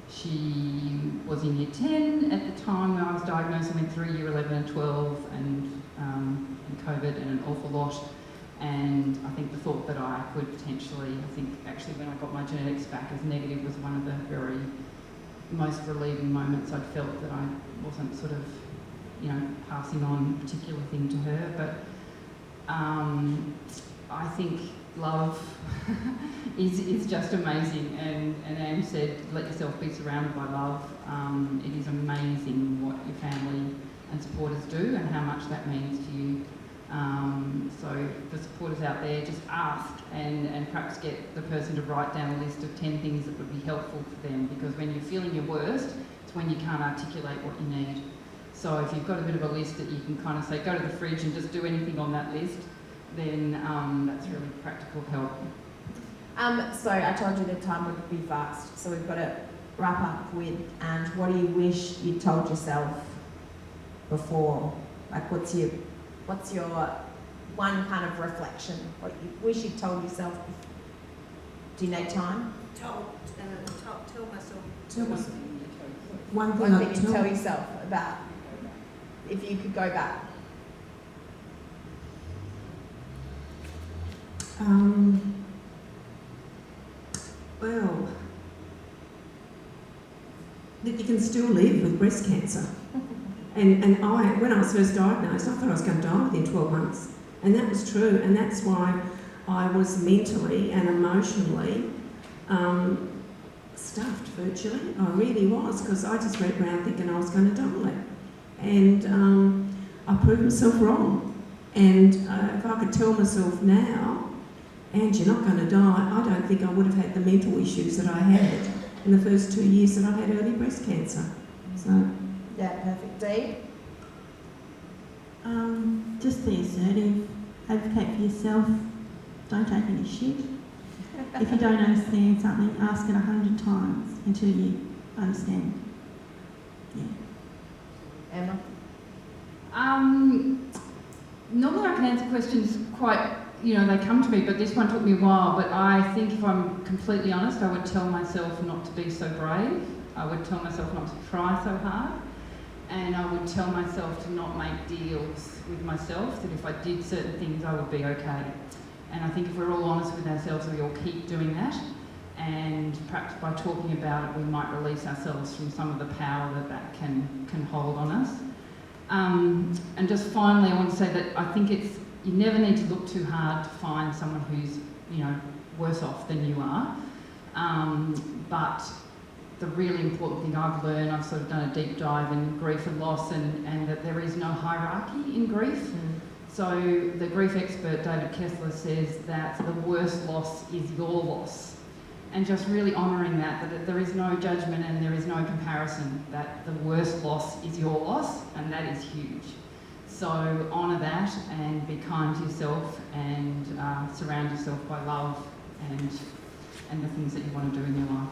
She was in year 10 at the time when I was diagnosed. I went through year 11 and 12 and COVID and an awful lot. And I think the thought that I could potentially, I think actually when I got my genetics back as negative was one of the very most relieving moments I'd felt, that I wasn't sort of, you know, passing on a particular thing to her. But I think love is just amazing. And Anne said, let yourself be surrounded by love. It is amazing what your family and supporters do and how much that means to you. So the supporters out there, just ask and perhaps get the person to write down a list of 10 things that would be helpful for them, because when you're feeling your worst, it's when you can't articulate what you need. So if you've got a bit of a list that you can kind of say, go to the fridge and just do anything on that list, then that's really practical help. So I told you the time would be fast, so we've got to wrap up with, and what do you wish you'd told yourself before? Like, what's your one kind of reflection? What you wish you'd told yourself before? Do you need time? Tell myself. Tell us One thing you tell yourself about, if you could go back. Well, that you can still live with breast cancer. And when I was first diagnosed, I thought I was going to die within 12 months. And that was true. And that's why I was mentally and emotionally stuffed virtually. I really was, because I just went around thinking I was going to die. And I proved myself wrong. And if I could tell myself now, and you're not going to die, I don't think I would have had the mental issues that I had in the first 2 years that I had early breast cancer. So. Yeah, perfect. Dee? Just be assertive, advocate for yourself, don't take any shit. If you don't understand something, ask it 100 times until you understand. Yeah. Emma? Normally I can answer questions quite, you know, they come to me, but this one took me a while. But I think if I'm completely honest, I would tell myself not to be so brave. I would tell myself not to try so hard. And I would tell myself to not make deals with myself, that if I did certain things, I would be okay. And I think if we're all honest with ourselves, we all keep doing that. And perhaps by talking about it, we might release ourselves from some of the power that can hold on us. And just finally, I want to say that I think you never need to look too hard to find someone who's, worse off than you are. But the really important thing I've learned, I've sort of done a deep dive in grief and loss, and that there is no hierarchy in grief. So the grief expert David Kessler says that the worst loss is your loss. And just really honouring that there is no judgment and there is no comparison, that the worst loss is your loss, and that is huge. So honour that and be kind to yourself, and surround yourself by love and the things that you want to do in your life.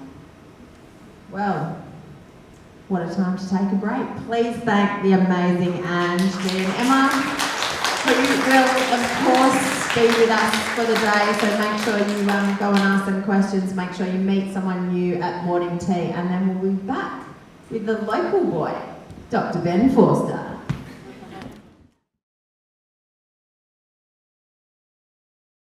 Well, what a time to take a break. Please thank the amazing Ange, Jean, Emma, who will, of course, be with us for the day. So make sure you go and ask them questions. Make sure you meet someone new at morning tea. And then we'll be back with the local boy, Dr. Ben Forster.